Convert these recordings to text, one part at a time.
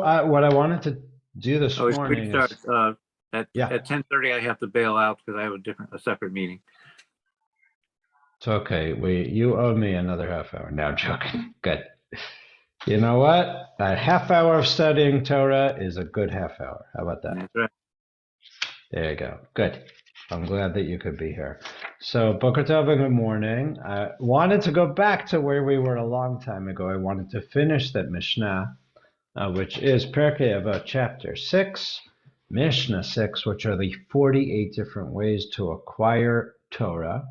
So what I wanted to do this morning start, is at 10:30 I have to bail out because I have a separate meeting. it's okay. You owe me another half hour. Now I'm joking. Good. You know what? A half hour of studying Torah is a good half hour. How about that? That's right. There you go. Good. I'm glad that you could be here. So, Boker Tov and good morning. I wanted to go back to where we were a long time ago. I wanted to finish that Mishnah, which is Perkei Avot chapter 6, Mishnah 6, which are the 48 different ways to acquire Torah.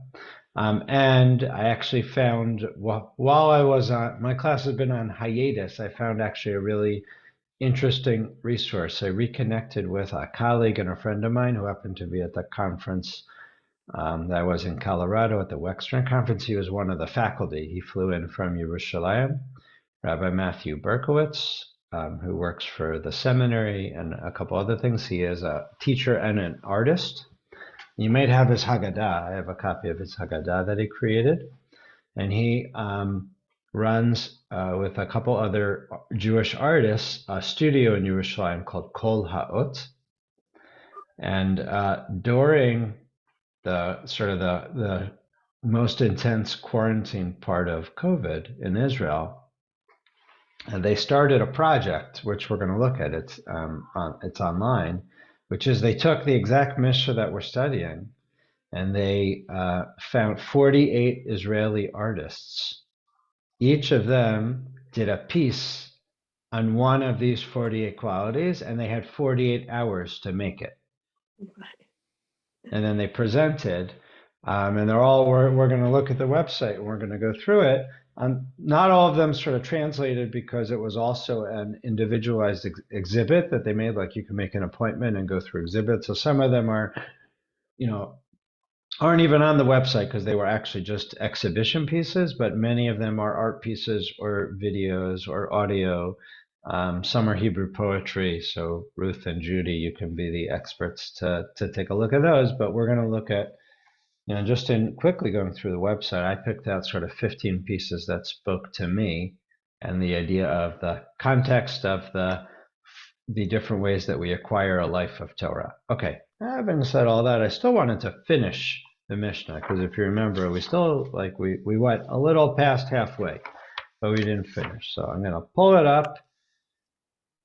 And I actually found, while I was on, my class has been on hiatus, I found actually a really interesting resource. I reconnected with a colleague and a friend of mine who happened to be at the conference that was in Colorado at the Wexner conference. He was one of the faculty. He flew in from Yerushalayim, Rabbi Matthew Berkowitz, who works for the seminary and a couple other things. He is a teacher and an artist. You might have his Haggadah. I have a copy of his Haggadah that he created. And he runs with a couple other Jewish artists a studio in Yerushalayim called Kol Ha'ot. And during the most intense quarantine part of COVID in Israel, they started a project which we're going to look at. It's online, which is they took the exact Mishnah that we're studying and they found 48 Israeli artists. Each of them did a piece on one of these 48 qualities, and they had 48 hours to make it. And then they presented, and they're all, we're going to look at the website, and we're going to go through it. Not all of them sort of translated because it was also an individualized exhibit that they made, like you can make an appointment and go through exhibits. So some of them are, aren't even on the website because they were actually just exhibition pieces, but many of them are art pieces or videos or audio. Some are Hebrew poetry. So Ruth and Judy, you can be the experts to take a look at those, but we're going to look at, just in quickly going through the website, I picked out sort of 15 pieces that spoke to me and the idea of the context of the different ways that we acquire a life of Torah. Okay, having said all that, I still wanted to finish the Mishnah because if you remember, we still, we went a little past halfway, but we didn't finish. So I'm going to pull it up.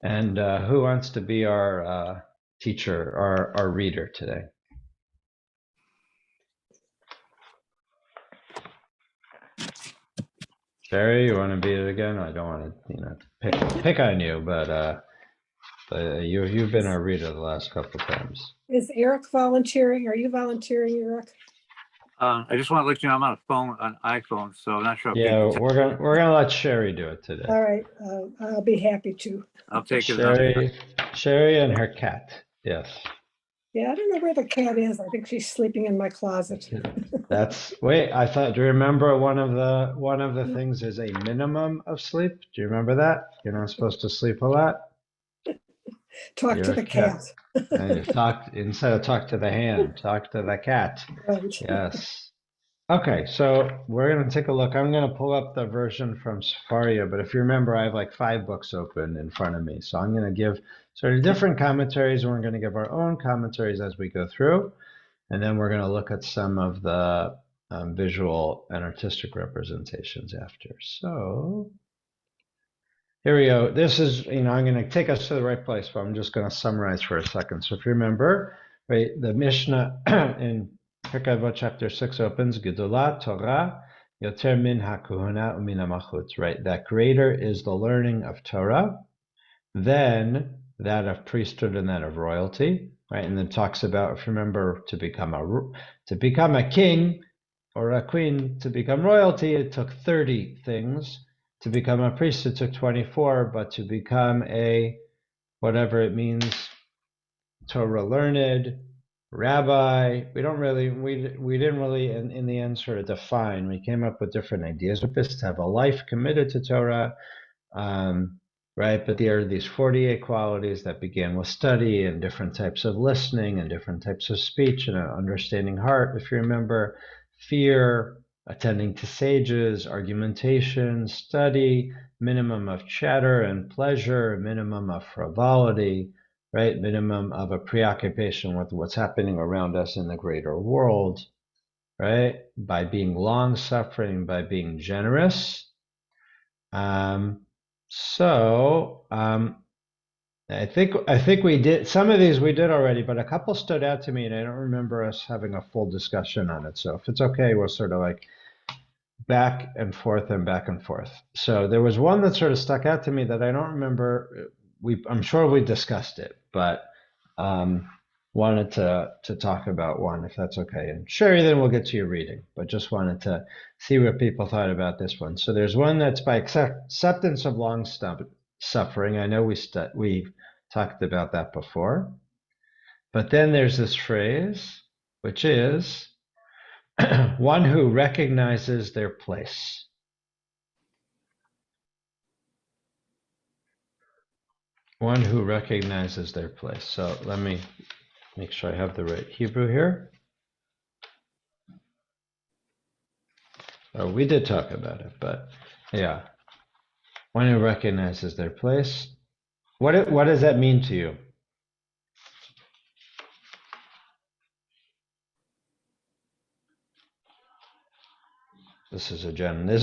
And who wants to be our teacher, our reader today? Sherry, you want to be it again? I don't want to, pick on you, but you've been our reader the last couple of times. Is Eric volunteering? Are you volunteering, Eric? I just want to let you know I'm on iPhone, so I'm not sure. Yeah, we're gonna let Sherry do it today. All right, I'll be happy to. I'll take it. Sherry and her cat. Yes. Yeah, I don't know where the cat is. I think she's sleeping in my closet. Wait, I thought, do you remember one of the things is a minimum of sleep? Do you remember that? You're not supposed to sleep a lot? Talk to the cat. Instead of talk to the hand, talk to the cat. Right. Yes. Okay, so we're going to take a look. I'm going to pull up the version from Sefaria, but if you remember, I have like 5 books open in front of me. So I'm going to give sort of different commentaries, and we're going to give our own commentaries as we go through. And then we're going to look at some of the visual and artistic representations after. So here we go. This is, I'm going to take us to the right place, but I'm just going to summarize for a second. So if you remember, right, the Mishnah in Perkei Avot chapter 6 opens, Gedolah Torah yoter min hakuhuna umin hamachut, right? That greater is the learning of Torah than that of priesthood and that of royalty, right? And then talks about, if you remember, to become a king or a queen, to become royalty, it took 30 things. To become a priest, it took 24, but to become a, whatever it means, Torah learned, rabbi, we didn't really in the end sort of define. We came up with different ideas with this, to have a life committed to Torah, right? But there are these 48 qualities that begin with study and different types of listening and different types of speech and an understanding heart, if you remember, fear, attending to sages, argumentation, study, minimum of chatter and pleasure, minimum of frivolity, right? Minimum of a preoccupation with what's happening around us in the greater world, right? By being long-suffering, by being generous. I think we did some of these we did already, but a couple stood out to me, and I don't remember us having a full discussion on it. So if it's okay, we'll sort of like back and forth and back and forth. So there was one that sort of stuck out to me that I don't remember. I'm sure we discussed it, but wanted to talk about one, if that's okay. And Sherry, then we'll get to your reading, but just wanted to see what people thought about this one. So there's one that's by acceptance of long suffering. I know we talked about that before. But then there's this phrase, which is one who recognizes their place. One who recognizes their place. So let me make sure I have the right Hebrew here. Oh, we did talk about it, but yeah. One who recognizes their place. What does that mean to you? This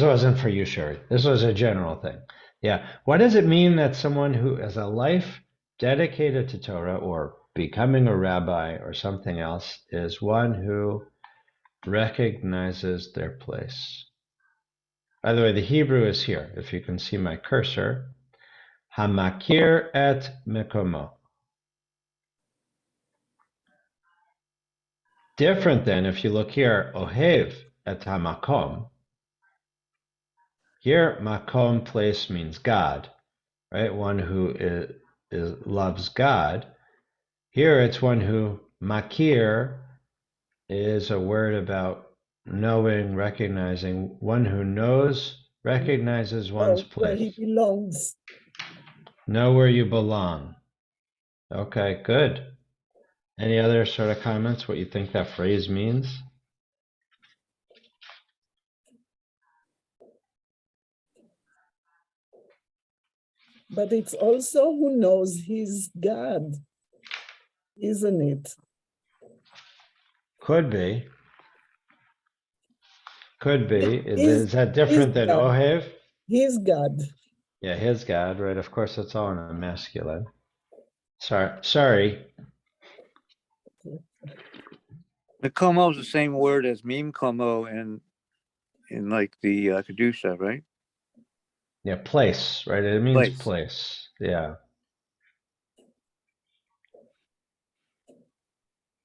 wasn't for you, Sherry. This was a general thing. Yeah. What does it mean that someone who has a life dedicated to Torah or becoming a rabbi or something else is one who recognizes their place? By the way, the Hebrew is here. If you can see my cursor, hamakir et mekomo. Different than if you look here, ohev et hamakom. Here, makom, place, means God, right? One who loves God. Here, it's one who, makir, is a word about knowing, recognizing. One who knows, recognizes one's place. Where he belongs. Know where you belong. Okay, good. Any other sort of comments, what you think that phrase means? But it's also who knows his God, isn't it? Could be. Could be. His- Is that different than God. ohev? His God. Yeah, his God, right? Of course, it's all in a masculine. Sorry. Mekomo is the same word as mim komo in like the Kedusha, right? Yeah, place, right? It means place. Yeah.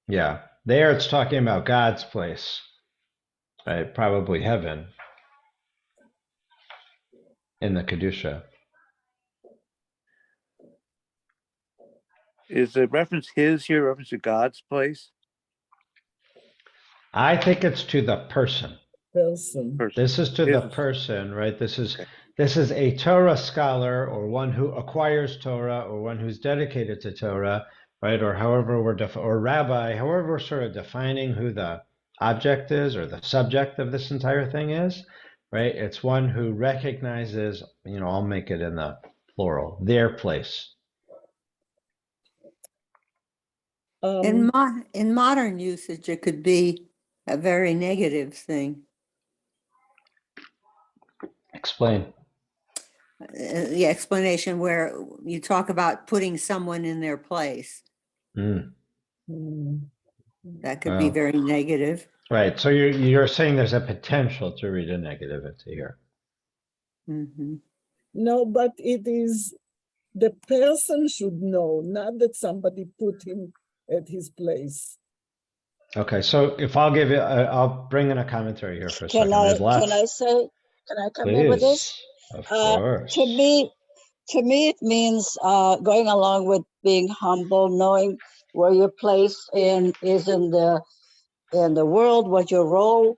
Yeah. There it's talking about God's place, right? Probably heaven in the Kedusha. Is the reference his here reference to God's place? I think it's to the person. Person. This is to the person, right? This is a Torah scholar or one who acquires Torah or one who's dedicated to Torah, right? Or however or rabbi, however we're sort of defining who the object is or the subject of this entire thing is, right? It's one who recognizes, I'll make it in the plural, their place. In modern usage, it could be a very negative thing. Explain. The explanation where you talk about putting someone in their place. That could be very negative. Right. So you're saying there's a potential to read a negative into here. Mm-hmm. No, but it is the person should know, not that somebody put him at his place. Okay, so if I'll give you, I'll bring in a commentary here for a second. Can I come in with this? Of course. To me, it means going along with being humble, knowing where your place is in the world, what your role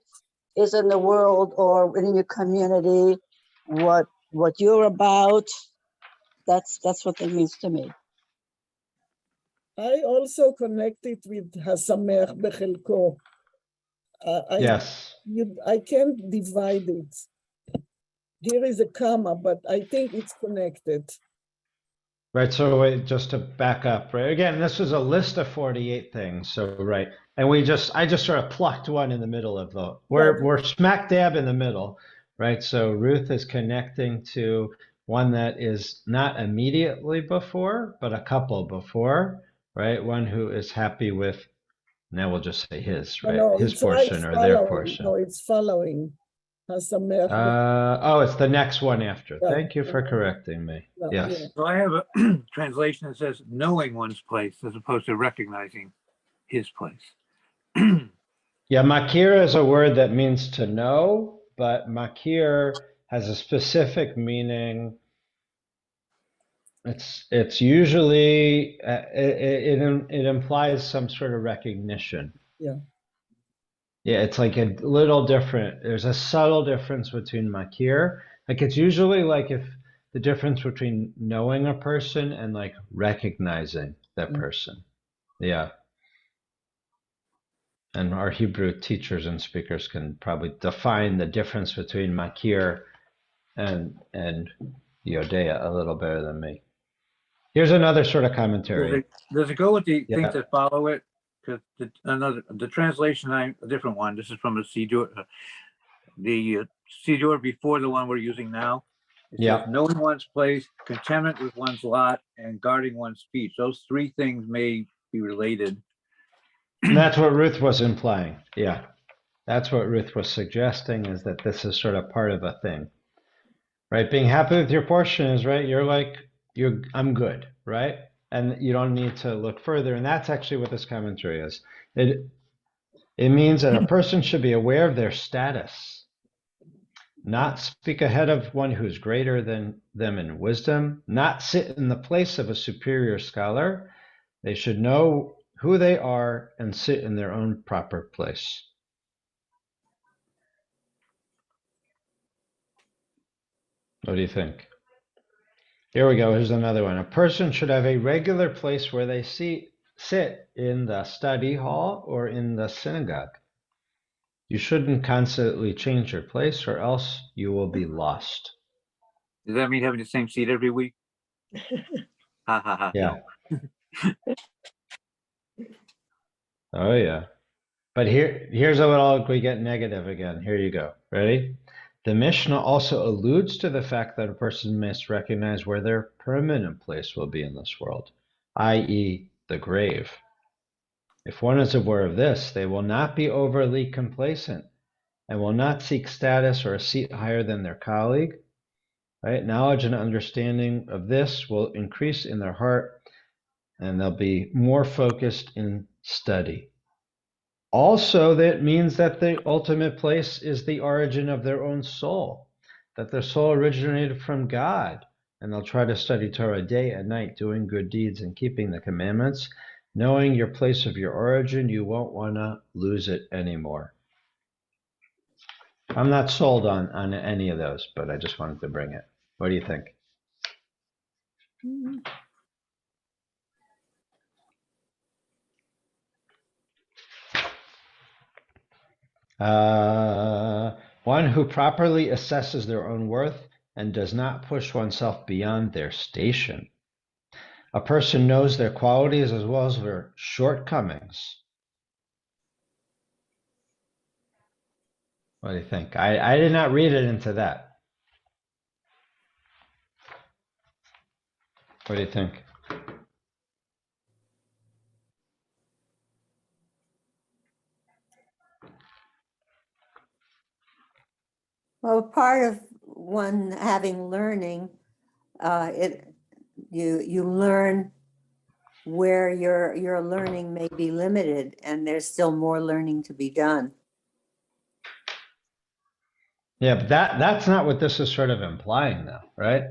is in the world or in your community, what you're about. That's what it means to me. I also connect it with Hasamech Bechelko. Yes. I can't divide it. Here is a comma, but I think it's connected. Right. So wait, just to back up, right? Again, this was a list of 48 things. So right. And I just sort of plucked one in the middle of the, we're smack dab in the middle, right? So Ruth is connecting to one that is not immediately before, but a couple before, right? One who is happy with, now we'll just say his, right? No, His it's right portion or their following. portion. No, it's following. Oh, it's the next one after. Yeah. Thank you for correcting me. Yeah. Yes. So I have a translation that says knowing one's place as opposed to recognizing his place. Yeah, makir is a word that means to know, but makir has a specific meaning. It's usually it implies some sort of recognition. Yeah. Yeah, it's like a little different. There's a subtle difference between makir. Like it's usually like if the difference between knowing a person and like recognizing that person. Yeah. And our Hebrew teachers and speakers can probably define the difference between makir and Yodea a little better than me. Here's another sort of commentary. Does it go with the Yeah. things that follow it? Because the translation, a different one. This is from the Siddur before the one we're using now. It Yeah. says knowing one's place, contentment with one's lot, and guarding one's speech. Those three things may be related. And that's what Ruth was implying. Yeah. That's what Ruth was suggesting, is that this is sort of part of a thing. Right? Being happy with your portion is, right, I'm good, right? And you don't need to look further. And that's actually what this commentary is. It means that a person should be aware of their status, not speak ahead of one who's greater than them in wisdom, not sit in the place of a superior scholar. They should know who they are and sit in their own proper place. What do you think? Here we go. Here's another one. A person should have a regular place where they sit in the study hall or in the synagogue. You shouldn't constantly change your place, or else you will be lost. Does that mean having the same seat every week? Ha ha ha. Yeah. No. Oh, yeah. But here's how we get negative again. Here you go. Ready? The Mishnah also alludes to the fact that a person must recognize where their permanent place will be in this world, i.e., the grave. If one is aware of this, they will not be overly complacent and will not seek status or a seat higher than their colleague. Right? Knowledge and understanding of this will increase in their heart, and they'll be more focused in study. Also, that means that the ultimate place is the origin of their own soul, that their soul originated from God, and they'll try to study Torah day and night, doing good deeds and keeping the commandments. Knowing your place of your origin, you won't want to lose it anymore. I'm not sold on any of those, but I just wanted to bring it. What do you think? One who properly assesses their own worth and does not push oneself beyond their station. A person knows their qualities as well as their shortcomings. What do you think? I did not read it into that. What do you think? Well, part of one having learning, you learn where your learning may be limited, and there's still more learning to be done. Yeah, but that's not what this is sort of implying, though, right?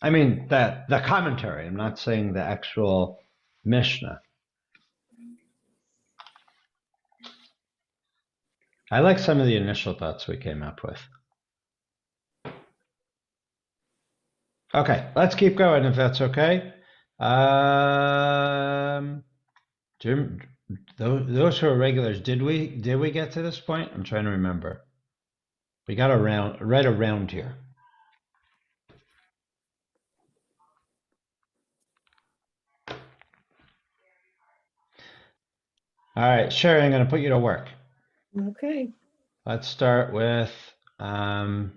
I mean, the commentary. I'm not saying the actual Mishnah. I like some of the initial thoughts we came up with. Okay, let's keep going if that's okay. those who are regulars, did we get to this point? I'm trying to remember. We got right around here. All right, Sherry, I'm going to put you to work. Okay. Let's start with, I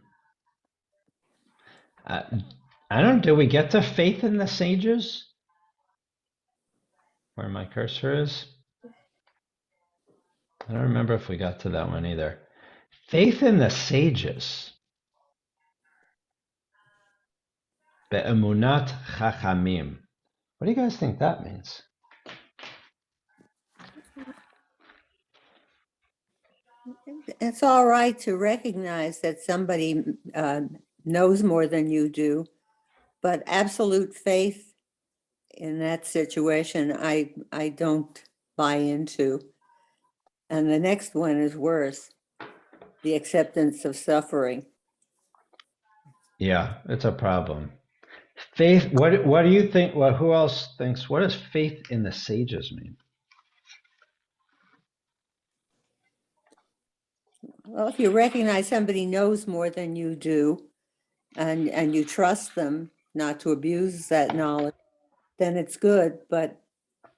don't, did we get to faith in the sages? Where my cursor is? I don't remember if we got to that one either. Faith in the sages. Be'emunat chachamim. What do you guys think that means? It's all right to recognize that somebody knows more than you do, but absolute faith in that situation, I don't buy into. And the next one is worse, the acceptance of suffering. Yeah, it's a problem. Faith, what do you think? Well, who else thinks, what does faith in the sages mean? Well, if you recognize somebody knows more than you do, and you trust them not to abuse that knowledge, then it's good. But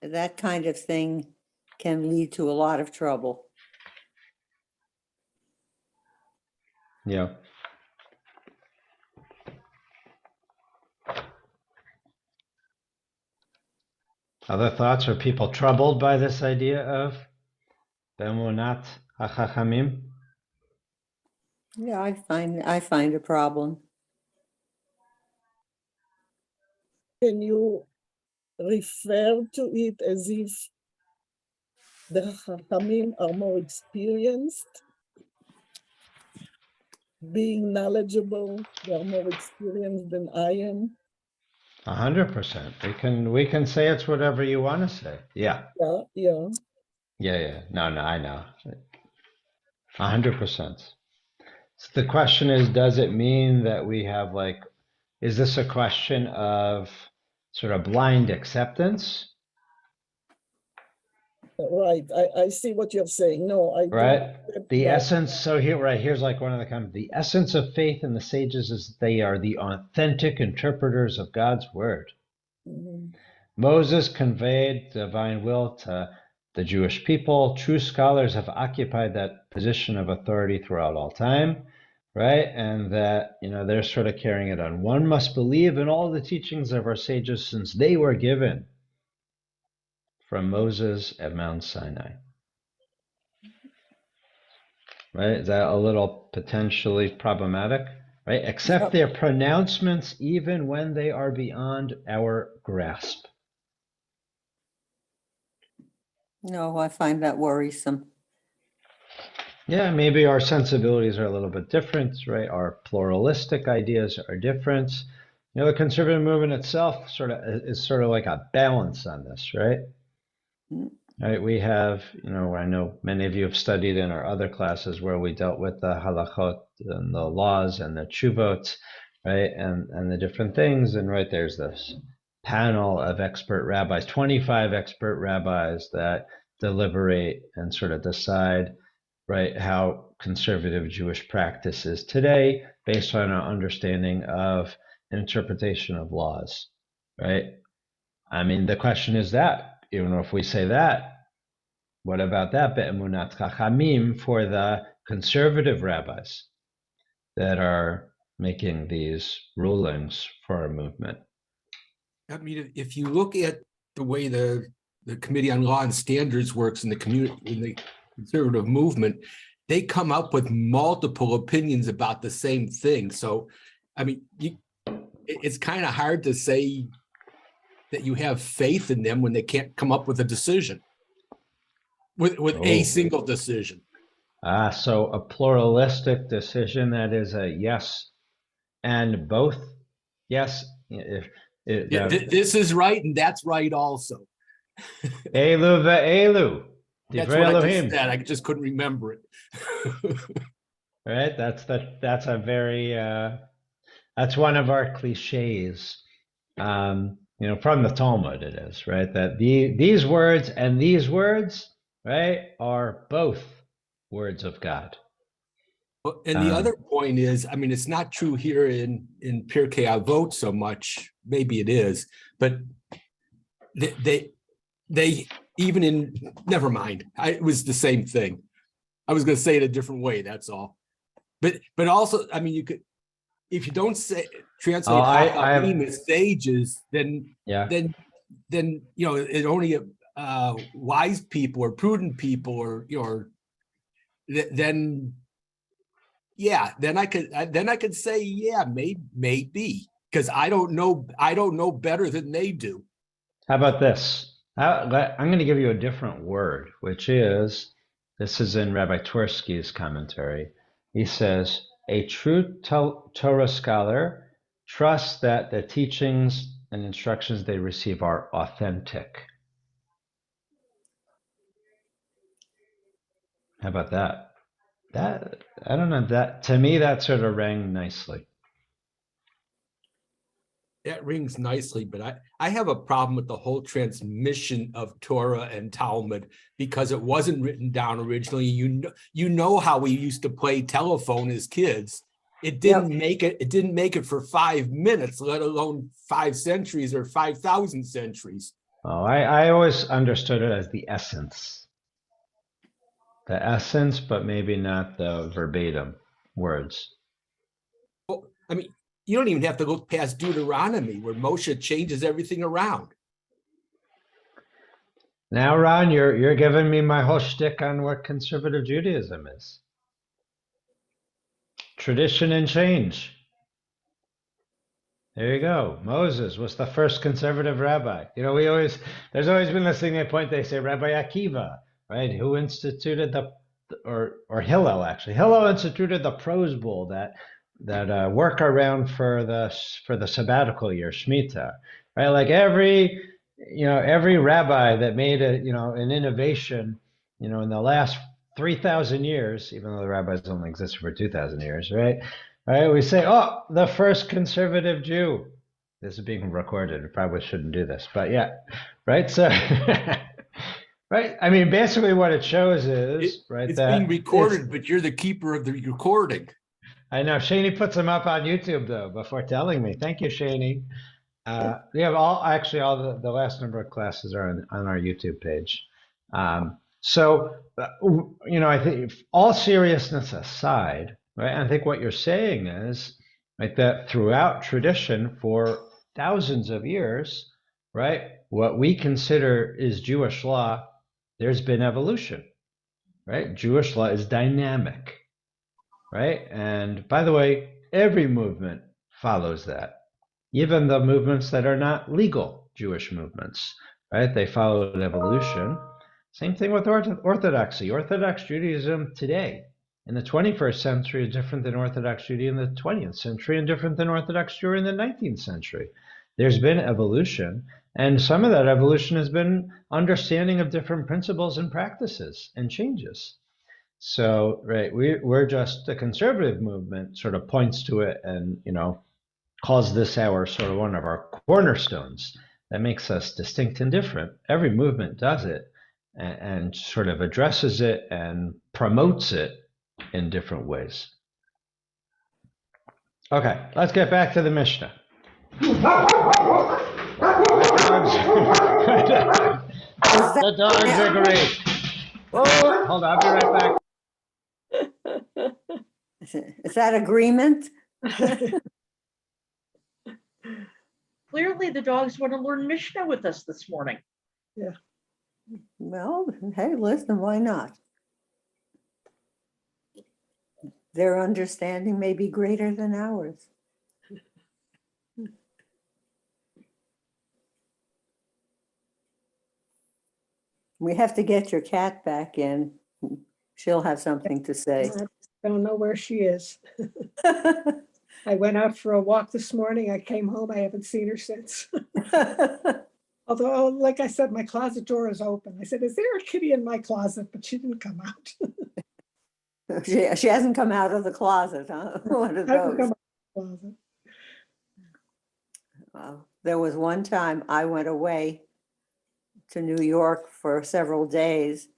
that kind of thing can lead to a lot of trouble. Yeah. Other thoughts? Are people troubled by this idea of be'emunat hachachamim? Yeah, I find a problem. Can you refer to it as if the Chachamim are more experienced, being knowledgeable, they are more experienced than I am? 100%. We can say it's whatever you want to say. Yeah. Yeah. Yeah. No, I know. 100%. So the question is, does it mean that we have is this a question of sort of blind acceptance? Right. I see what you're saying. No, I Right? don't. The No. essence, so here's one of the comments. The essence of faith in the sages is they are the authentic interpreters of God's word. Mhm. Moses conveyed divine will to the Jewish people. True scholars have occupied that position of authority throughout all time, right? And that, they're sort of carrying it on. One must believe in all the teachings of our sages since they were given from Moses at Mount Sinai. Right? Is that a little potentially problematic? Right? Accept their pronouncements even when they are beyond our grasp. No, I find that worrisome. Yeah, maybe our sensibilities are a little bit different, right? Our pluralistic ideas are different. The conservative movement itself is sort of like a balance on this, right? Mm. Right, we have, I know many of you have studied in our other classes where we dealt with the halachot and the laws and the tshuvot, right, and the different things. And right, there's this panel of expert rabbis, 25 expert rabbis that deliberate and sort of decide, right, how conservative Jewish practice is today based on our understanding of interpretation of laws, right? I mean, the question is that, even if we say that, what about that? Be'emunat chachamim for the conservative rabbis that are making these rulings for our movement. I mean, if you look at the way the Committee on Law and Standards works in the conservative movement, they come up with multiple opinions about the same thing. So, I mean, it's kind of hard to say that you have faith in them when they can't come up with a decision, with a single decision. So a pluralistic decision that is a yes and both. Yes. This is right and that's right also. Elu ve'elu. That's what I just said. I just couldn't remember it. Right. That's a very that's one of our cliches. from the Talmud it is, right? That these words and these words, right, are both words of God. Well, and the other point is, I mean, it's not true here in Pirkei Avot so much. Maybe it is, but they even in, never mind. It was the same thing. I was going to say it a different way. That's all. But also, I mean, you could, if you don't say translate Chachamim as sages, then it only wise people or prudent people or then I could say maybe because I don't know better than they do. How about this? I'm going to give you a different word, which is, this is in Rabbi Twersky's commentary. He says, a true Torah scholar trusts that the teachings and instructions they receive are authentic. How about that? I don't know, that to me that sort of rang nicely. That rings nicely, but I have a problem with the whole transmission of Torah and Talmud because it wasn't written down originally. You know how we used to play telephone as kids. It didn't make it. It didn't make it for 5 minutes, let alone 5 centuries or 5,000 centuries. Oh, I always understood it as the essence. The essence, but maybe not the verbatim words. Well, I mean, you don't even have to look past Deuteronomy, where Moshe changes everything around. Now, Ron, you're giving me my whole shtick on what conservative Judaism is. Tradition and change. There you go. Moses was the first conservative rabbi. There's always been this thing they say Rabbi Akiva, right? Who instituted or Hillel actually. Hillel instituted the prose bowl, that workaround for the sabbatical year, Shemitah, right? Like every rabbi that made an innovation, in the last 3,000 years, even though the rabbis only existed for 2,000 years, right? Right? We say, oh, the first conservative Jew. This is being recorded. We probably shouldn't do this, but yeah, right? So, right? I mean, basically what it shows is, right? It's being recorded, but you're the keeper of the recording. I know. Shani puts them up on YouTube, though, before telling me. Thank you, Shani. We have all the last number of classes are on our YouTube page. So, I think all seriousness aside, right, I think what you're saying is, right, that throughout tradition for thousands of years, right, what we consider is Jewish law, there's been evolution, right? Jewish law is dynamic, right? And by the way, every movement follows that. Even the movements that are not legal Jewish movements, right? They follow an evolution. Same thing with Orthodoxy. Orthodox Judaism today in the 21st century is different than Orthodox Judaism in the 20th century and different than Orthodox Judaism in the 19th century. There's been evolution, and some of that evolution has been understanding of different principles and practices and changes. So, right, we're just a conservative movement sort of points to it and, calls this our sort of one of our cornerstones that makes us distinct and different. Every movement does it and sort of addresses it and promotes it in different ways. Okay, let's get back to the Mishnah. The dogs are great. Oh, hold on, I'll be right back. Is that agreement? Clearly, the dogs want to learn Mishnah with us this morning. Yeah. Well, hey, listen, why not? Their understanding may be greater than ours. We have to get your cat back in. She'll have something to say. I don't know where she is. I went out for a walk this morning. I came home. I haven't seen her since. Although, like I said, my closet door is open. I said, is there a kitty in my closet? But she didn't come out. She hasn't come out of the closet, huh? One of those. Closet. Well, There was one time I went away to New York for several days,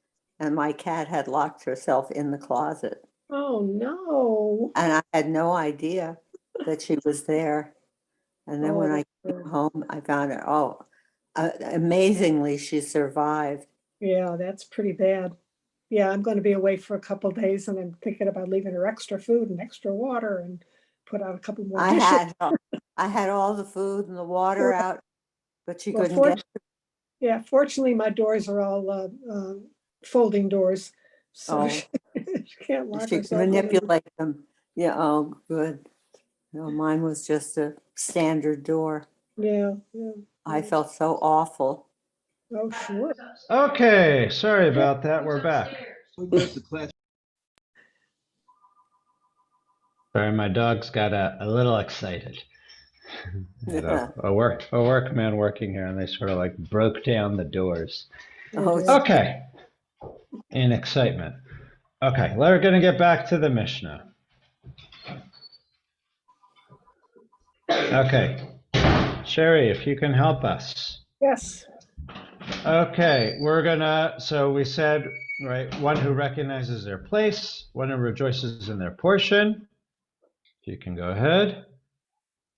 and my cat had locked herself in the closet. Oh, no. And I had no idea that she was there. And then when I came home, I found her. Amazingly, she survived. Yeah, that's pretty bad. Yeah, I'm going to be away for a couple days, and I'm thinking about leaving her extra food and extra water and put out a couple more I dishes. had all the food and the water out, but she Well, couldn't get. Yeah, fortunately, my doors are all folding doors, so Oh. she can't lock She herself could in. manipulate them. Yeah. Oh, good. No, mine was just a standard door. Yeah. I felt so awful. Oh, sure. Okay, sorry about that. We're back. Sorry, my dogs got a little excited. Had a workman working here, and they sort of like broke down the doors. Oh, Okay, in excitement. Okay, we're going to get back to the Mishnah. Okay, Sherry, if you can help us. Yes. Okay, so we said, right, one who recognizes their place, one who rejoices in their portion. You can go ahead.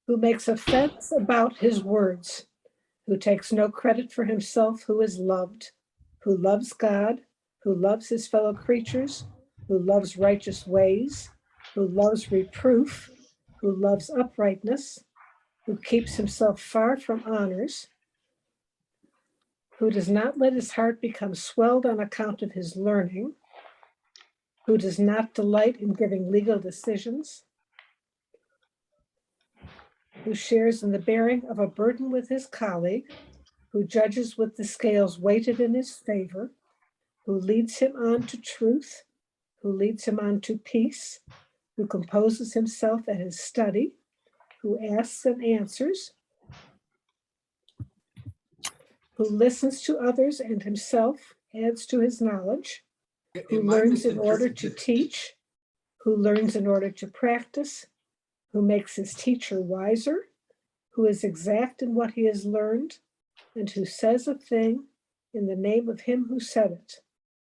Who makes offense about his words, who takes no credit for himself, who is loved, who loves God, who loves his fellow creatures, who loves righteous ways, who loves reproof, who loves uprightness, who keeps himself far from honors, who does not let his heart become swelled on account of his learning, who does not delight in giving legal decisions, who shares in the bearing of a burden with his colleague, who judges with the scales weighted in his favor, who leads him on to truth, who leads him on to peace, who composes himself at his study, who asks and answers, who listens to others and himself adds to his knowledge, who learns in order to teach, who learns in order to practice, who makes his teacher wiser, who is exact in what he has learned, and who says a thing in the name of him who said it.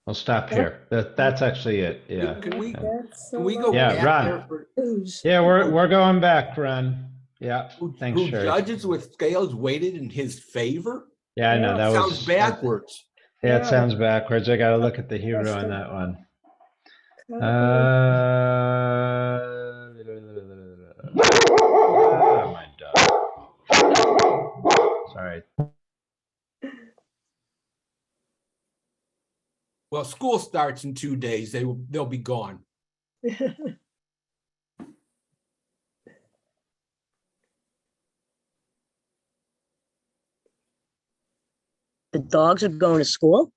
We'll stop here. That's actually it. Yeah. Can we Can go Yeah, back Ron. there for Yeah, we're going back, Ron. Yeah. Thanks, who Sherry. judges with scales weighted in his favor? Yeah, I know that Sounds backwards. Yeah, it sounds backwards. I got to look at the Hebrew on that one. Oh, my dog. Sorry. Well, school starts in 2 days. They'll be gone. The dogs are going to school?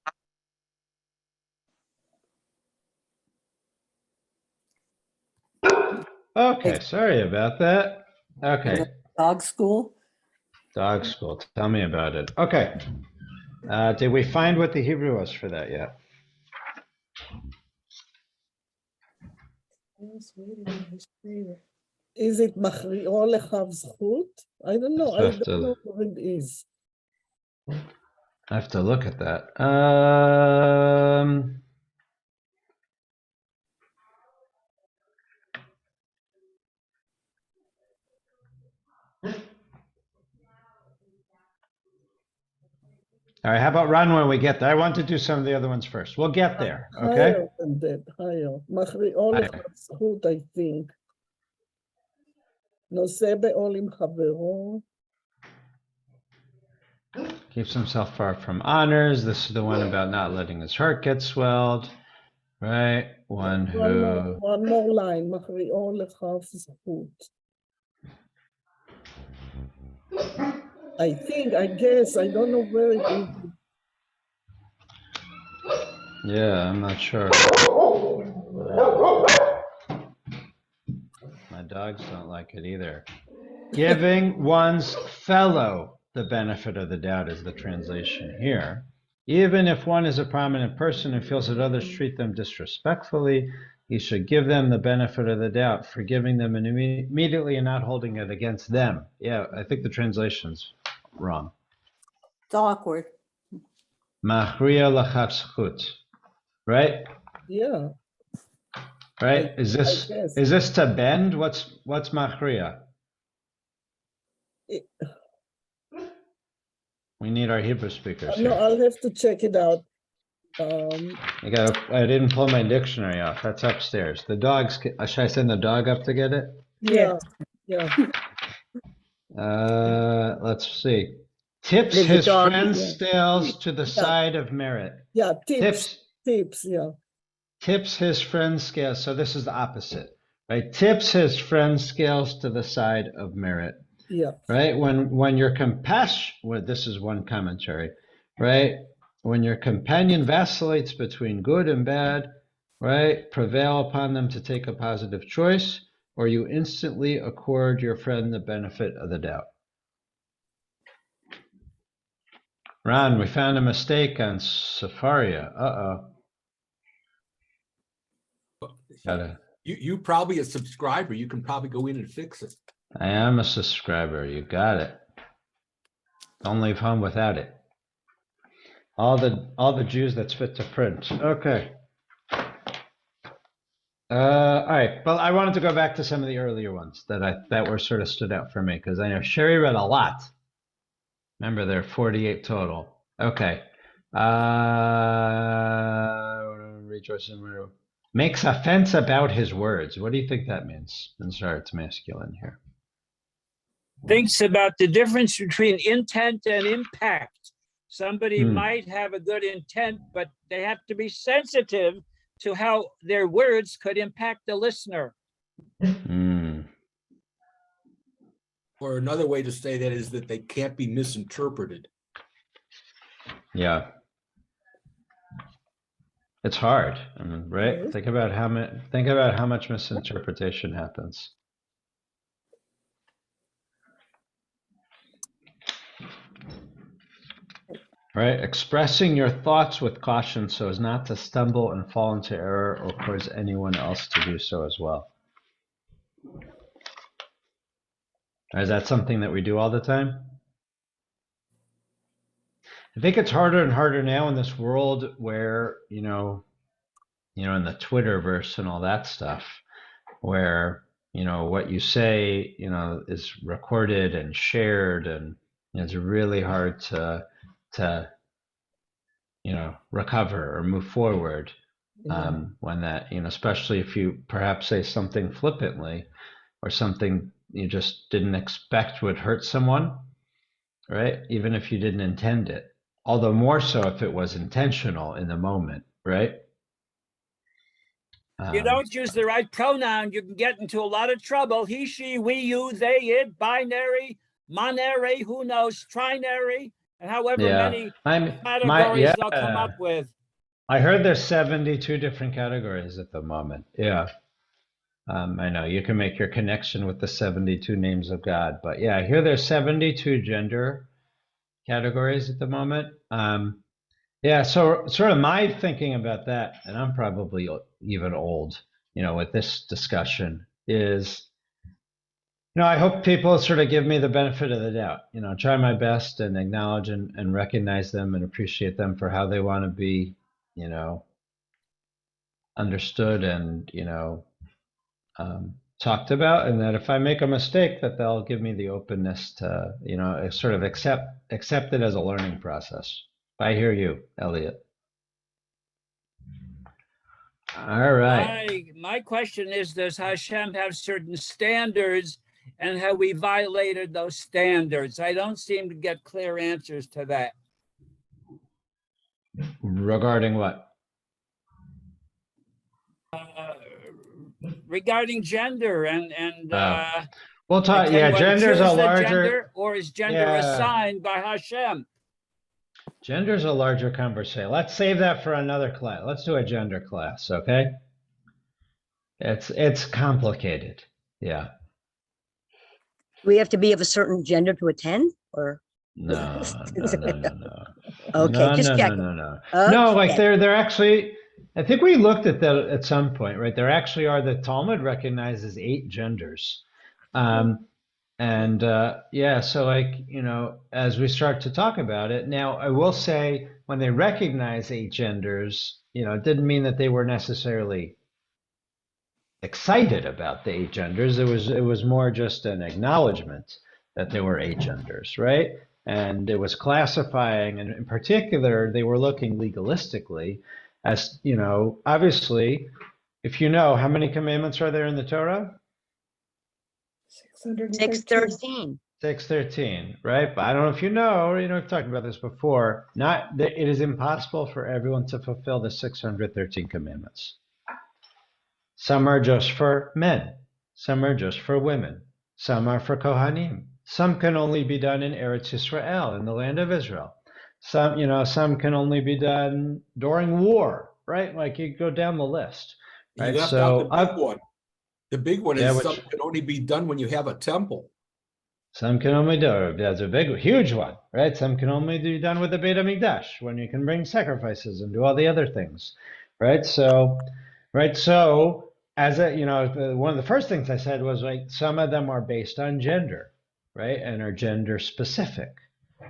Okay, sorry about that. Okay, Dog school? dog school. Tell me about it. Okay. Did we find what the Hebrew was for that yet? Is it machri'o lechav zchut? I don't know. I don't know what it is. I have to look at that. All right, how about Ron when we get there? I want to do some of the other ones first. We'll get there, okay? Higher than that, higher. Machri'o lechav zchut, I think. נושא בעול עם חברו. Keeps himself far from honors. This is the one about not letting his heart get swelled, right? One who... One more line, מכריעו לכף זכות. I guess, I don't know where it is. Yeah, I'm not sure. My dogs don't like it either. Giving one's fellow the benefit of the doubt is the translation here. Even if one is a prominent person and feels that others treat them disrespectfully, he should give them the benefit of the doubt, forgiving them immediately and not holding it against them. Yeah, I think the translation's wrong? It's awkward. Machriya lachapschut, right? Yeah, Right? Is guess. this to bend? What's machriya? It- We need our Hebrew speakers no, here. I'll have to check it out. I didn't pull my dictionary off. That's upstairs. The dogs. Should I send the dog up to get it? Yeah, yeah. Let's see. Tips There's a his dog, friend's yeah. scales to the side of merit. Yeah, tips, yeah. Tips his friend's scales. So this is the opposite, right? Tips his friend's scales to the side of merit, Yeah, right? When your compassion, well, this is one commentary, right? When your companion vacillates between good and bad, right? Prevail upon them to take a positive choice, or you instantly accord your friend the benefit of the doubt. Ron, we found a mistake on Safaria. Gotta. You probably a subscriber. You can probably go in and fix it. I am a subscriber. You got it. Don't leave home without it. All the Jews that's fit to print. Okay. All right. Well, I wanted to go back to some of the earlier ones that were sort of stood out for me because I know Sherry read a lot. Remember, there are 48 total. Okay. Rejoicing makes offense about his words. What do you think that means? And sorry, it's masculine here. Thinks about the difference between intent and impact. Somebody might have a good intent, but they have to be sensitive to how their words could impact the listener. Or another way to say that is that they can't be misinterpreted. Yeah. It's hard, I mean, right? Mhm. Think about how much misinterpretation happens. Right? Expressing your thoughts with caution so as not to stumble and fall into error or cause anyone else to do so as well. Is that something that we do all the time? I think it's harder and harder now in this world where, in the Twitterverse and all that stuff, where, what you say, is recorded and shared, and it's really hard to recover or move forward when that, especially if you perhaps say something flippantly or something you just didn't expect would hurt someone, right? Even if you didn't intend it. Although more so if it was intentional in the moment, right? You don't use the right pronoun, you can get into a lot of trouble. He, she, we, you, they, it, binary, monary, who knows, trinary, and however many categories they'll come up with. I heard there's 72 different categories at the moment. Yeah. I know you can make your connection with the 72 names of God, but yeah, I hear there's 72 gender categories at the moment. Yeah, so sort of my thinking about that, and I'm probably even old, with this discussion is, I hope people sort of give me the benefit of the doubt, try my best and acknowledge and recognize them and appreciate them for how they want to be, understood and, talked about, and that if I make a mistake, that they'll give me the openness to, sort of accept it as a learning process. I hear you, Elliot. All right. My question is, does Hashem have certain standards, and have we violated those standards? I don't seem to get clear answers to that. Regarding what? Regarding gender and we'll talk. Yeah, gender's a larger gender, or is gender assigned by Hashem? Gender's a larger conversation. Let's save that for another class. Let's do a gender class, okay? It's complicated. Yeah. We have to be of a certain gender to attend, or no. Okay, just checking. No. Okay. No, like they're actually. I think we looked at that at some point, right? There actually are, the Talmud recognizes 8 genders. And yeah, so like, as we start to talk about it, now I will say when they recognize 8 genders, it didn't mean that they were necessarily excited about the 8 genders. It was more just an acknowledgement that there were 8 genders, right? And it was classifying, and in particular, they were looking legalistically as, obviously, if you know how many commandments are there in the Torah? 613. 613. 613, right? But I don't know if you know, or we've talked about this before. It is impossible for everyone to fulfill the 613 commandments. Some are just for men. Some are just for women. Some are for Kohanim. Some can only be done in Eretz Yisrael, in the land of Israel. Some can only be done during war, right? Like you go down the list, You right? left So out the big one. The big one Yeah, is which- some can only be done when you have a temple. some can only do. That's a big, huge one, right? Some can only be done with the Beit HaMikdash, when you can bring sacrifices and do all the other things, right? So, as one of the first things I said was like some of them are based on gender, right, and are gender specific,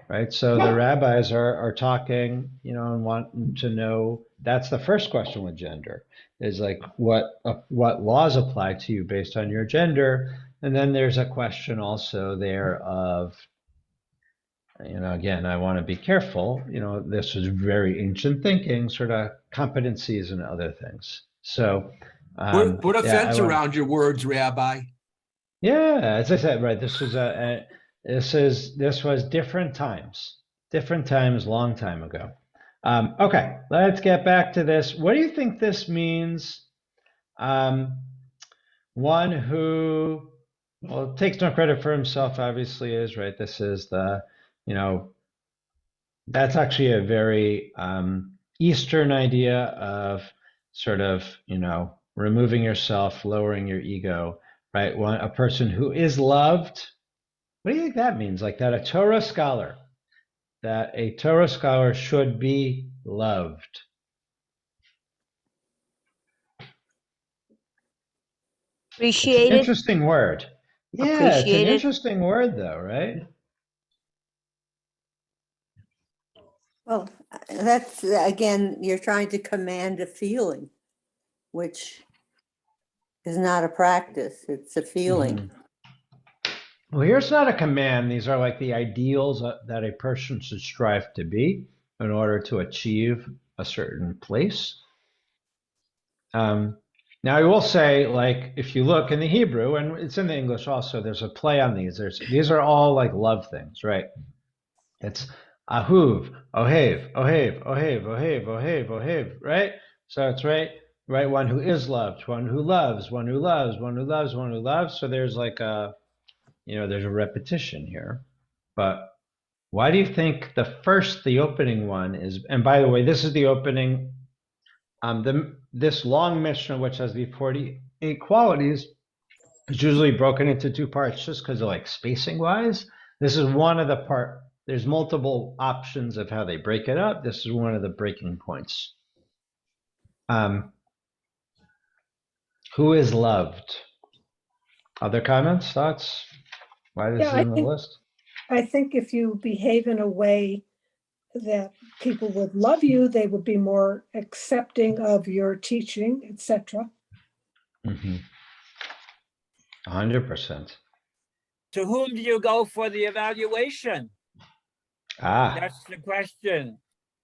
right? So the rabbis are talking, and want to know. That's the first question with gender, is like what laws apply to you based on your gender, and then there's a question also there of, again, I want to be careful. This was very ancient thinking, sort of competencies and other things. So Put a yeah, fence around your words, Rabbi. Yeah, as I said, right. This was different times, long time ago. Okay, let's get back to this. What do you think this means? One who, well, takes no credit for himself, obviously is, right. This is that's actually a very Eastern idea of sort of, removing yourself, lowering your ego, right? A person who is loved. What do you think that means? Like that a Torah scholar should be loved. It's an Appreciated. interesting word. Yeah, it's an Appreciated. interesting word though, right? Well, that's, again, you're trying to command a feeling, which is not a practice, it's a feeling. Mhm. Well, here's not a command. These are like the ideals that a person should strive to be in order to achieve a certain place. Now, I will say, like, if you look in the Hebrew, and it's in the English also, there's a play on these. These are all like love things, right? It's ahuv, ohev, ohev, ohev, ohev, ohev, ohev, right? So it's right, one who is loved, one who loves, one who loves, one who loves, one who loves. So there's like there's a repetition here. But why do you think the opening one is, and by the way, this is the opening, this long Mishnah, which has the 48 qualities, is usually broken into 2 parts just because of like spacing wise. This is one of the part. There's multiple options of how they break it up. This is one of the breaking points. Who is loved? Other comments, thoughts? Why this is in the list? I think if you behave in a way that people would love you, they would be more accepting of your teaching, etc. 100%. To whom do you go for the evaluation? That's the question.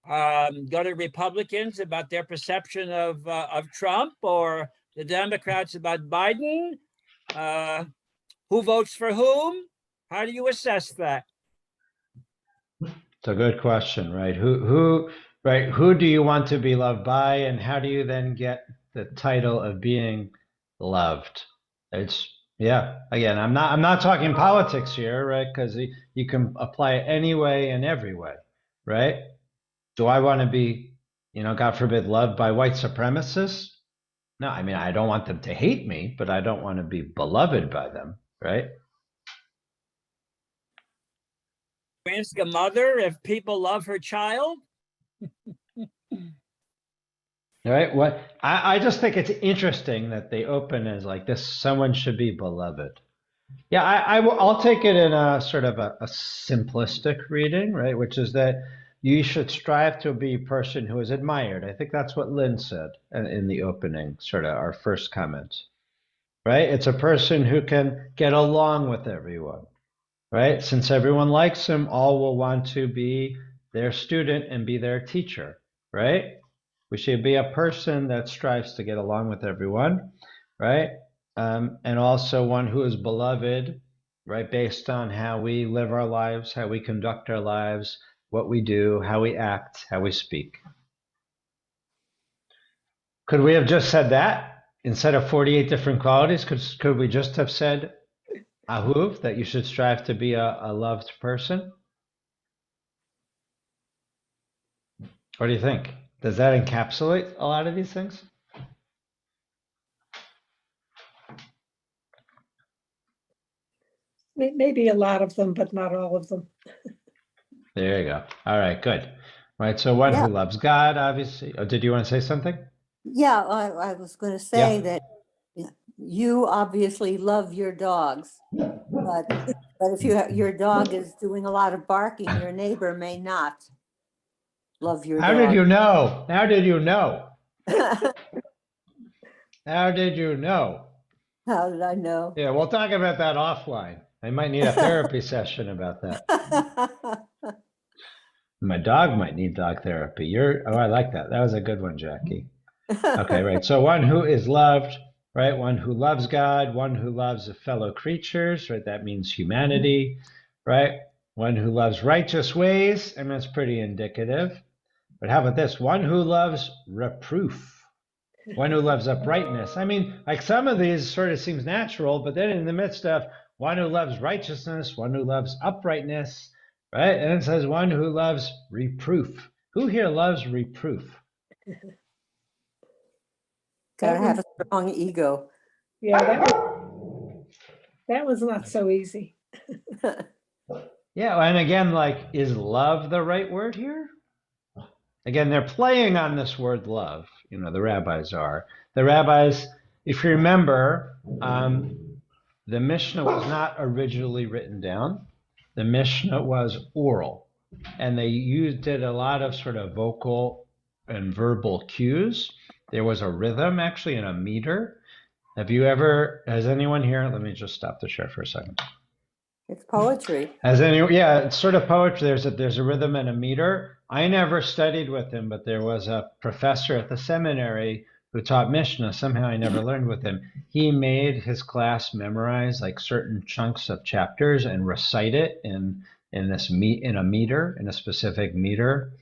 Go to Republicans about their perception of Trump, or the Democrats about Biden? Who votes for whom? How do you assess that? It's a good question, right? Who do you want to be loved by, and how do you then get the title of being loved? Again, I'm not talking politics here, right? Because you can apply it any way and every way, right? Do I want to be, God forbid, loved by white supremacists? No, I mean, I don't want them to hate me, but I don't want to be beloved by them, right? Ask a mother if people love her child. All right. I just think it's interesting that they open as like this, someone should be beloved, Yeah, I'll take it in a sort of a simplistic reading, right? Which is that you should strive to be a person who is admired. I think that's what Lynn said in the opening, sort of our first comment, right? It's a person who can get along with everyone, right? Since everyone likes him, all will want to be their student and be their teacher, right? We should be a person that strives to get along with everyone, right? And also one who is beloved, right? Based on how we live our lives, how we conduct our lives, what we do, how we act, how we speak. Could we have just said that instead of 48 different qualities? Could we just have said ahuv, that you should strive to be a loved person? What do you think? Does that encapsulate a lot of these things? Maybe a lot of them, but not all of them. There you go. All right, good. Right, so one Yeah. who loves God, obviously. Oh, did you want to say something? Yeah, I was going to say that you obviously love your dogs, but if your dog is doing a lot of barking, your neighbor may not love your How did dog. you know? How did you know? How did you know? How did I know? Yeah, we'll talk about that offline. I might need a therapy session about that. My dog might need dog therapy. Oh, I like that. That was a good one, Jackie. Okay, right. So one who is loved, right? One who loves God, one who loves fellow creatures, right? That means humanity, right? One who loves righteous ways, and that's pretty indicative. But how about this? One who loves reproof, one who loves uprightness. I mean, like some of these sort of seems natural, but then in the midst of one who loves righteousness, one who loves uprightness, right? And it says one who loves reproof. Who here loves reproof? Gotta have a strong ego. Yeah, that was not so easy. Yeah, and again, like, is love the right word here? Again, they're playing on this word love. You know, the rabbis are. The rabbis, if you remember, the Mishnah was not originally written down. The Mishnah was oral, and they did a lot of sort of vocal and verbal cues. There was a rhythm, actually, and a meter. Has anyone here, let me just stop the share for a second. It's poetry. Yeah, it's sort of poetry. There's a rhythm and a meter. I never studied with him, but there was a professor at the seminary who taught Mishnah. Somehow I never learned with him. He made his class memorize like certain chunks of chapters and recite it in a meter, in a specific meter,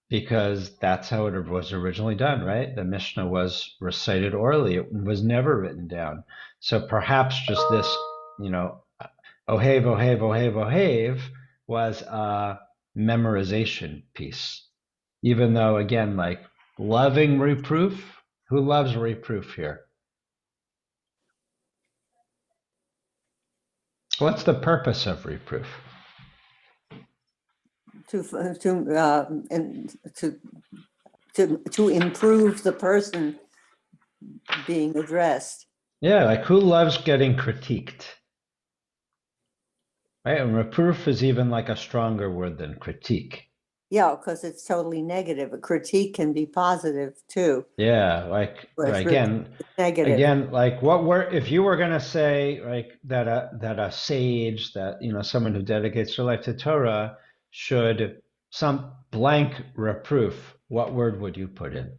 because that's how it was originally done, right? The Mishnah was recited orally. It was never written down. So perhaps just this, Ohev, Ohev, Ohev, Ohev was a memorization piece. Even though, again, like loving reproof, who loves reproof here? What's the purpose of reproof? To improve the person being addressed. Yeah, like who loves getting critiqued? Right, and reproof is even like a stronger word than critique. Yeah, because it's totally negative. A critique can be positive too. Yeah, like again, like if you were gonna say like that a sage, that someone who dedicates their life to Torah should some blank reproof, what word would you put in?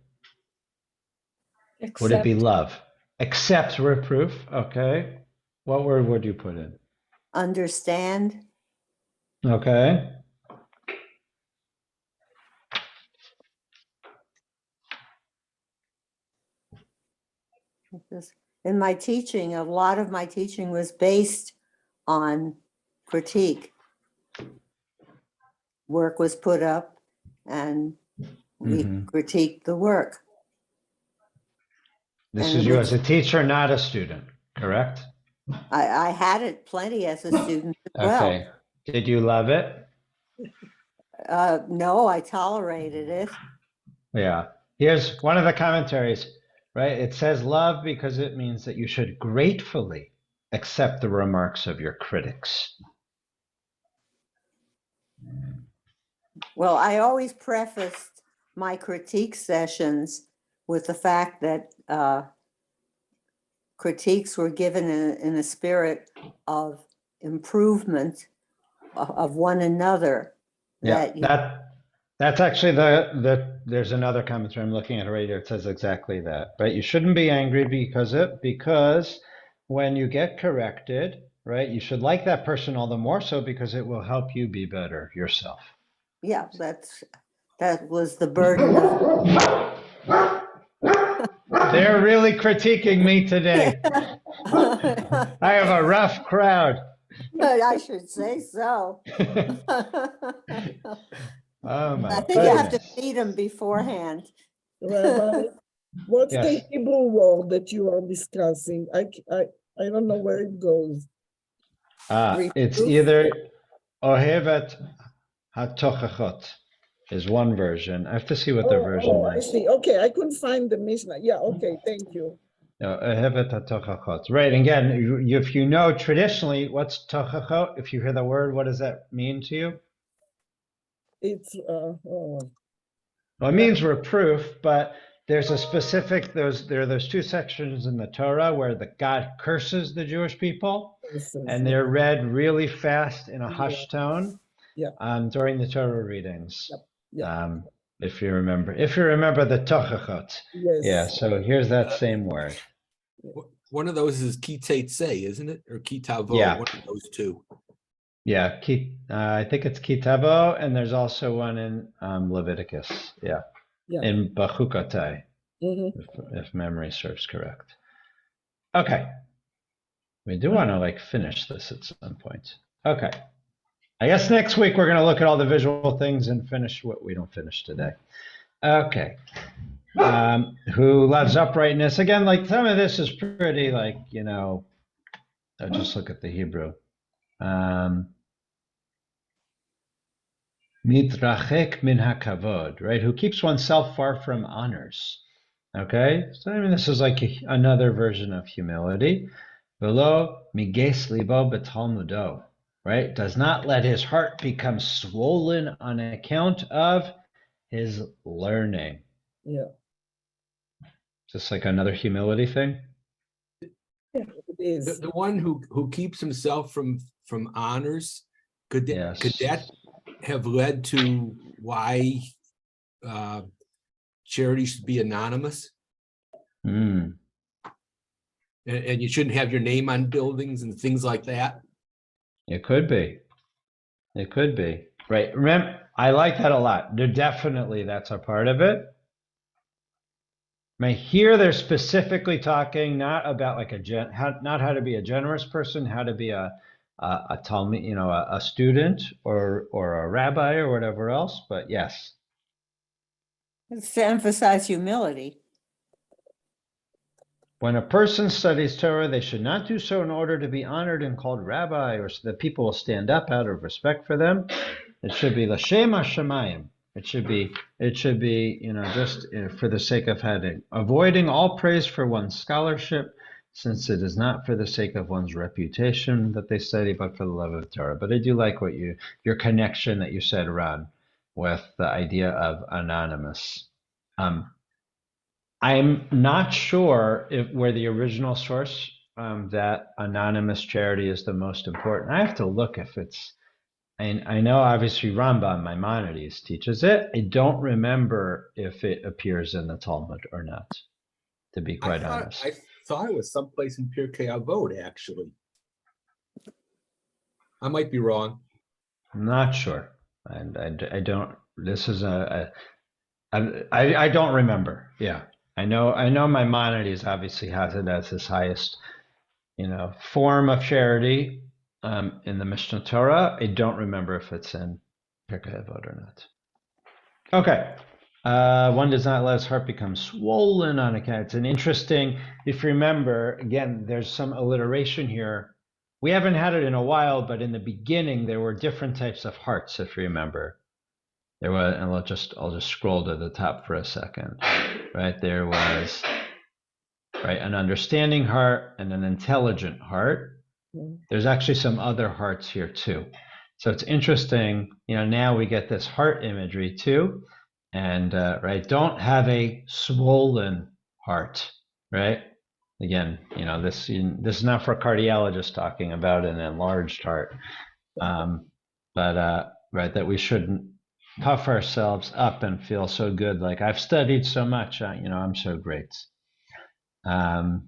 Except, would it be love? Accept reproof. Okay. What word would you put in? Understand. Okay. In my teaching, a lot of my teaching was based on critique. Work was put up and we critiqued the work. This is you as a teacher, not a student, correct? I had it plenty as a student as well. Okay. Did you love it? No, I tolerated it. Yeah. Here's one of the commentaries, right? It says love because it means that you should gratefully accept the remarks of your critics. Well, I always prefaced my critique sessions with the fact that critiques were given in a spirit of improvement of one another. That's actually there's another commentary I'm looking at right here. It says exactly that. Right? You shouldn't be angry because when you get corrected, right, you should like that person all the more so because it will help you be better yourself. Yeah, that was the burden of. They're really critiquing me today. I have a rough crowd. I should say so. Oh my I think you have to goodness. feed them beforehand. Rabbi, what's Yes. the Hebrew word that you are discussing? I don't know where it goes. It's either Ohevet HaTochachot is one version. I have to see what the version I is. see. Okay, I couldn't find the Mishnah. Yeah, okay, thank you. Ohevet HaTochachot. Right, again, if you know traditionally what's Tochachot, if you hear the word, what does that mean to you? It's Well, it means reproof, but there's a specific, there are those two sections in the Torah where God curses the Jewish people, and they're read really fast in a hushed tone during the Torah readings. If you remember the Tochachot. Yes. Yeah, so here's that same word. One of those is Kitetse, isn't it? Or Kitavo, Yeah. one of those two. Yeah, I think it's Kitavo, and there's also one in Leviticus. Yeah. In Bachukotai, if memory serves correct. Okay. We do want to finish this at some point. Okay. I guess next week we're going to look at all the visual things and finish what we don't finish today. Okay. Who loves uprightness? Again, some of this is pretty I'll just look at the Hebrew. Mitrachek min hakavod, right? Who keeps oneself far from honors. Okay, so this is another version of humility. Velo miges libo betalmudo, right? Does not let his heart become swollen on account of his learning. Yeah. Just another humility thing. It is. The one who keeps himself from honors, could that have led to why charity should be anonymous? And you shouldn't have your name on buildings and things like that? It could be. It could be. Right. Remember, I like that a lot. That's a part of it. Here they're specifically talking not about not how to be a generous person, how to be a Talmud, a student or a rabbi or whatever else. But yes, It's to emphasize humility. when a person studies Torah, they should not do so in order to be honored and called rabbi, or so that people will stand up out of respect for them. It should be l'shem hashamayim. It should be, just for the sake of avoiding all praise for one's scholarship, since it is not for the sake of one's reputation that they study, but for the love of Torah. But I do like what your connection that you said, Ron, with the idea of anonymous. I'm not sure where the original source that anonymous charity is the most important. I have to look if it's. I know obviously Rambam, Maimonides, teaches it. I don't remember if it appears in the Talmud or not, to be quite honest. I thought it was someplace in Pirkei Avot, actually. I might be wrong. I'm not sure. And I don't, this is I don't remember. Yeah. I know Maimonides obviously has it as his highest, form of charity. In the Mishnah Torah, I don't remember if it's in Pirkei Avot or not. Okay, one does not let his heart become swollen on account. It's an interesting. If you remember, again, there's some alliteration here. We haven't had it in a while, but in the beginning there were different types of hearts. If you remember, there was, and I'll just scroll to the top for a second. Right, there was an understanding heart and an intelligent heart. There's actually some other hearts here too. So it's interesting, now we get this heart imagery too. And, right, don't have a swollen heart, right? Again, this is not for cardiologists talking about an enlarged heart. But right, that we shouldn't puff ourselves up and feel so good. Like, I've studied so much, I'm so great. Okay,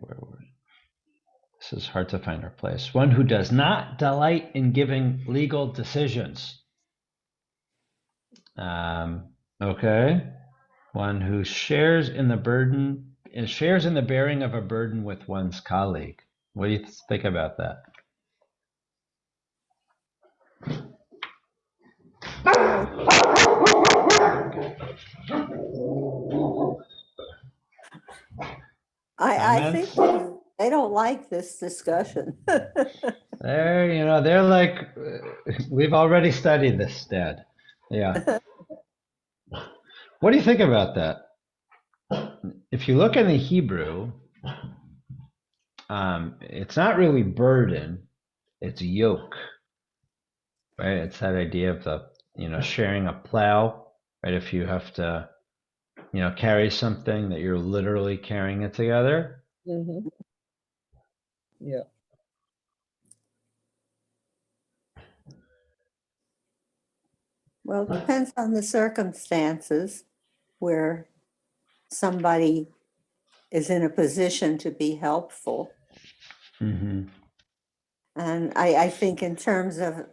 where were we? This is hard to find our place. One who does not delight in giving legal decisions. Okay. One who shares in the bearing of a burden with one's colleague. What do you think about that? I think they don't like this discussion. They're like, we've already studied this, Dad. Yeah. What do you think about that? If you look in the Hebrew, it's not really burden, it's yoke, right? It's that idea of the, sharing a plow, right? If you have to, carry something that you're literally carrying it together. Mm-hmm. Yeah. Well, it depends on the circumstances where somebody is in a position to be helpful. Mm-hmm. And I think in terms of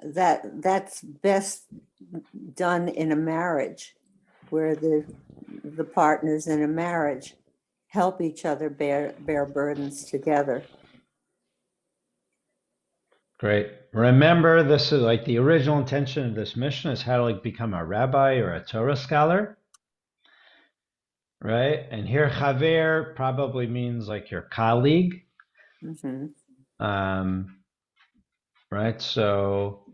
that's best done in a marriage where the partners in a marriage help each other bear burdens together. Great. Remember, this is like the original intention of this mission is how to become a rabbi or a Torah scholar, right? And here, chaver probably means like your colleague, right? So,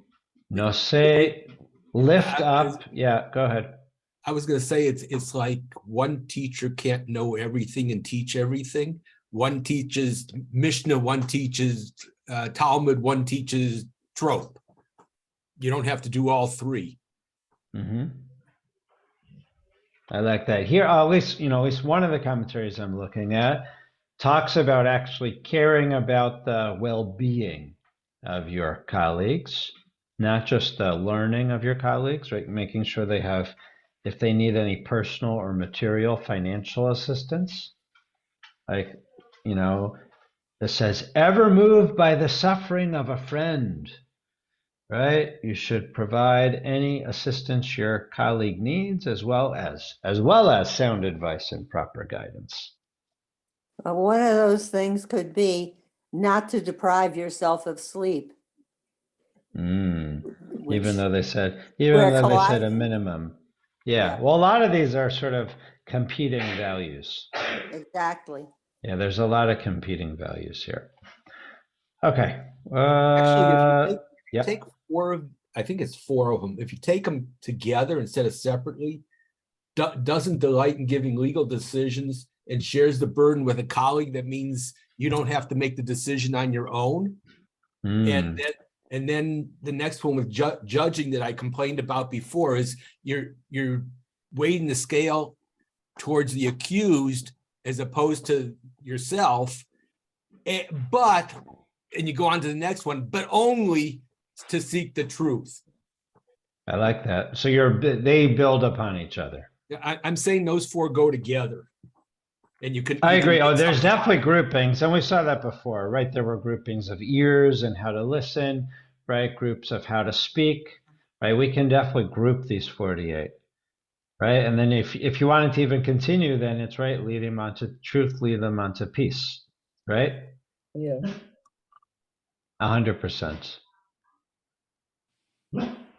noseh, lift up. Yeah, go ahead. I was going to say it's like one teacher can't know everything and teach everything. One teaches Mishnah, one teaches Talmud, one teaches trope. You don't have to do all three. Mm-hmm. I like that. Here, at least one of the commentaries I'm looking at talks about actually caring about the well-being of your colleagues, not just the learning of your colleagues, right? Making sure they have, if they need any personal or material financial assistance, like, it says, ever moved by the suffering of a friend, right? You should provide any assistance your colleague needs, as well as sound advice and proper guidance. One of those things could be not to deprive yourself of sleep. Even though they said a minimum. Yeah. Well, a lot of these are sort of competing values. Exactly. Yeah, there's a lot of competing values here. Okay. Actually, if you take I think it's four of them. If you take them together instead of separately, doesn't delight in giving legal decisions and shares the burden with a colleague, that means you don't have to make the decision on your own. And then the next one with judging that I complained about before is you're weighting the scale towards the accused as opposed to yourself. And you go on to the next one, but only to seek the truth. I like that. So they build upon each other. I'm saying those four go together. And I agree. There's definitely groupings, and we saw that before, right? There were groupings of ears and how to listen, right? Groups of how to speak, right? We can definitely group these 48, right? And then if you wanted to even continue, then it's right, lead them onto truth, lead them onto peace, right? Yeah. 100%.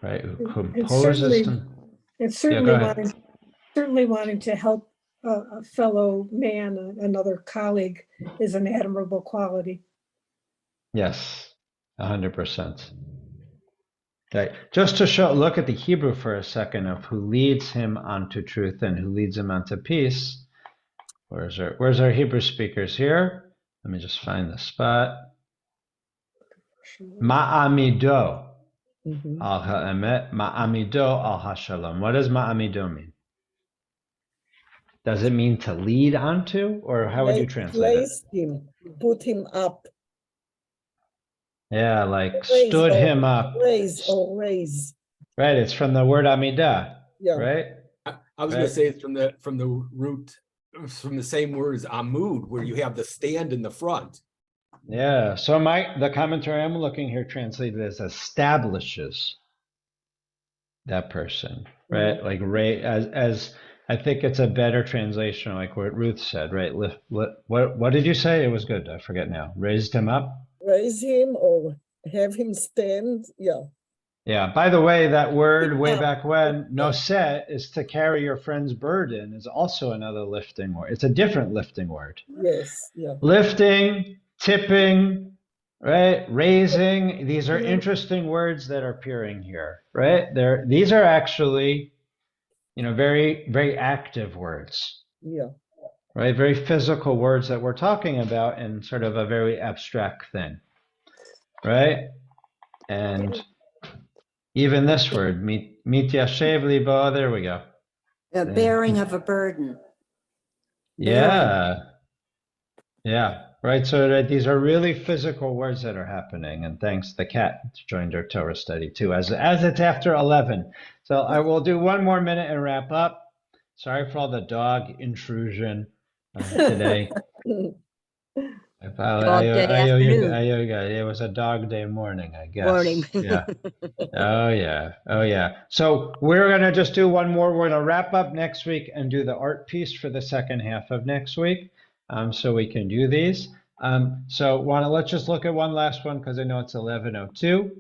Right? Who And composes certainly wanting to help a fellow man, another colleague, is an admirable quality. Yes, 100%. Okay. Just to look at the Hebrew for a second of who leads him onto truth and who leads him onto peace. Where's our Hebrew speakers here? Let me just find the spot. Ma'amido al ha'emet, ma'amido al ha'shalom. What does ma'amido mean? Does it mean to lead onto, or how would you translate it? Place him, put him up. Yeah, like stood him up. Raise or raise. Right, it's from the word amidah, Yeah. right? I was going to say it's from the root, from the same word as amud, where you have the stand in the front. Yeah, so the commentary I'm looking here translated as establishes that person, right? Like as I think it's a better translation, like what Ruth said, right? What did you say? It was good. I forget now. Raised him up. Raise him or have him stand. Yeah. Yeah. By the way, that word way Up. back when, noset, is to carry your friend's burden, is also another lifting word. It's a different lifting word. Yes. Yeah. Lifting, tipping, right? Raising. These are interesting words that are appearing here, right? These are actually, very, very active words. Yeah. Right? Very physical words that we're talking about in sort of a very abstract thing. Right? And even this word, mit yashev libo, there we go. The bearing of a burden. Yeah. Yeah. Right. So these are really physical words that are happening. And thanks, the cat joined our Torah study too, as it's after 11. So I will do one more minute and wrap up. Sorry for all the dog intrusion today. Dog day afternoon. It was a dog day morning, I guess. Morning. Yeah. Oh, yeah. So we're going to just do one more. We're going to wrap up next week and do the art piece for the second half of next week. So we can do these. So let's just look at one last one because I know it's 11:02.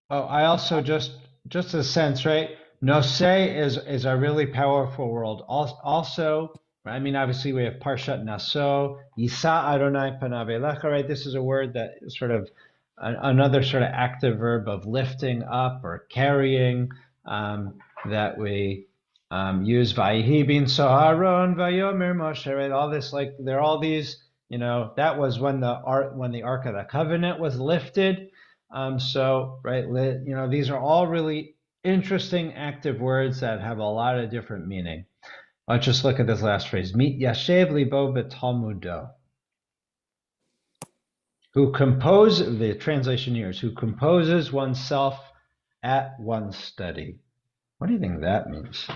I also just a sense, right? Noseh is a really powerful word. Also, I mean, obviously we have Parshat Naso, Yisa Adonai Panav Elecha, right? This is a word that is sort of another sort of active verb of lifting up or carrying that we use. Vayihi bin Soharon Vayomer Moshe, right? All this, like, there are all these, that was when the Ark of the Covenant was lifted. These are all really interesting active words that have a lot of different meaning. Let's just look at this last phrase. Mit yashev libo b'talmudo. The translation here is who composes oneself at one's study. What do you think that means?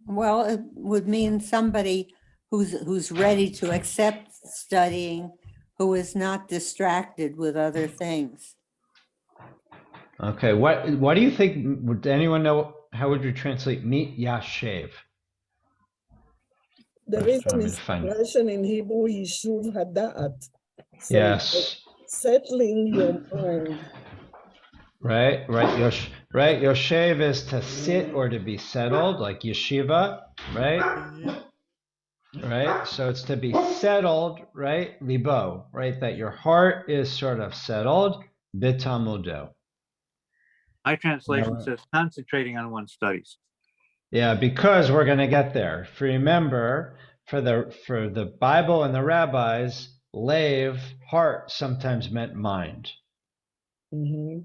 Well, it would mean somebody who's ready to accept studying, who is not distracted with other things. Okay, what do you think? Would anyone know, how would you translate mit yashev? There is an expression in Hebrew, Yishuv Hada'at. So yes. Settling your mind. Right. Yoshev is to sit or to be settled, like yeshiva, right? Right. So it's to be settled, right? Libo, right? That your heart is sort of settled. Bitamudo. My translation says concentrating on one's studies. Yeah, because we're going to get there. If you remember, for the Bible and the rabbis, lev, heart, sometimes meant mind. Mm-hmm.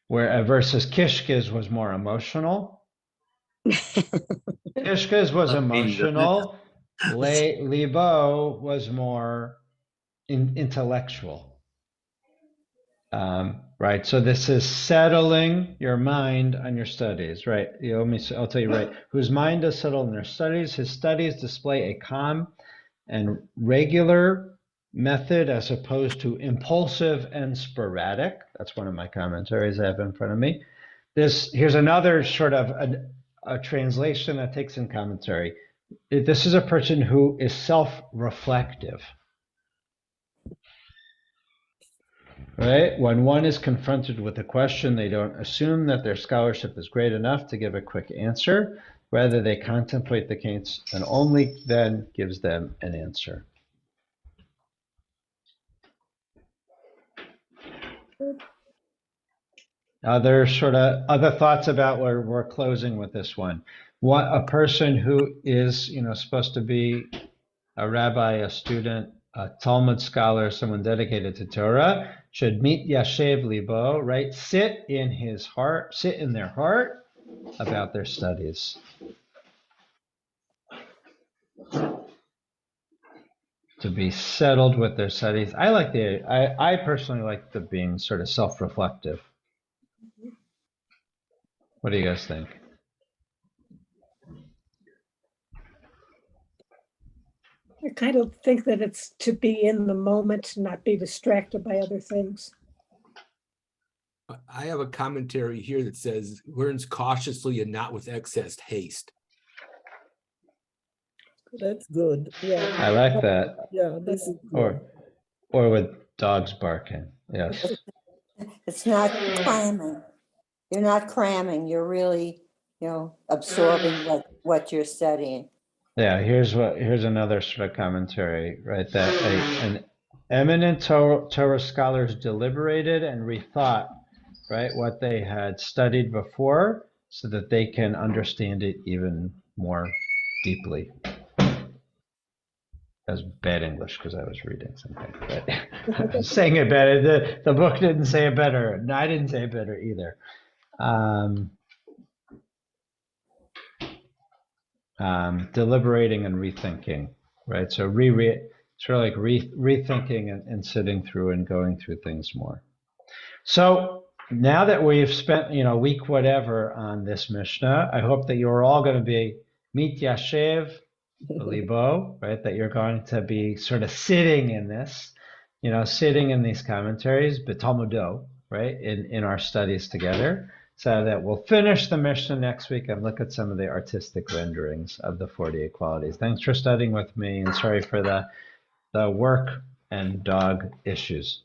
Where versus kishkes was more emotional. Kishkes was emotional. Libo was more intellectual. Right. So this is settling your mind on your studies. Right. I'll tell you, right. Whose mind is settled in their studies, his studies display a calm and regular method as opposed to impulsive and sporadic. That's one of my commentaries I have in front of me. Here's another sort of a translation that takes in commentary. This is a person who is self-reflective. Right? When one is confronted with a question, they don't assume that their scholarship is great enough to give a quick answer. Rather, they contemplate the case and only then gives them an answer. Other thoughts about where we're closing with this one. What a person who is, supposed to be a rabbi, a student, a Talmud scholar, someone dedicated to Torah, should meet Yashev Libo, right? Sit in their heart about their studies. To be settled with their studies. I personally like the being sort of self-reflective. What do you guys think? I kind of think that it's to be in the moment, not be distracted by other things. I have a commentary here that says learns cautiously and not with excess haste. That's good. Yeah. I like that. Yeah, this is good. Or with dogs barking. Yes. It's not cramming. You're not cramming. You're really, absorbing what you're studying. Yeah, here's another sort of commentary, right? That an eminent Torah scholars deliberated and rethought, right, what they had studied before so that they can understand it even more deeply. That was bad English because I was reading something, but I was saying it better. The book didn't say it better. And I didn't say it better either. Deliberating and rethinking, right? So sort of like rethinking and sitting through and going through things more. So now that we've spent, week whatever on this Mishnah, I hope that you're all going to be mit yashev libo, right? That you're going to be sort of sitting in this, sitting in these commentaries, betalmudo, right? In our studies together. So that we'll finish the Mishnah next week and look at some of the artistic renderings of the 48 qualities. Thanks for studying with me, and sorry for the work and dog issues.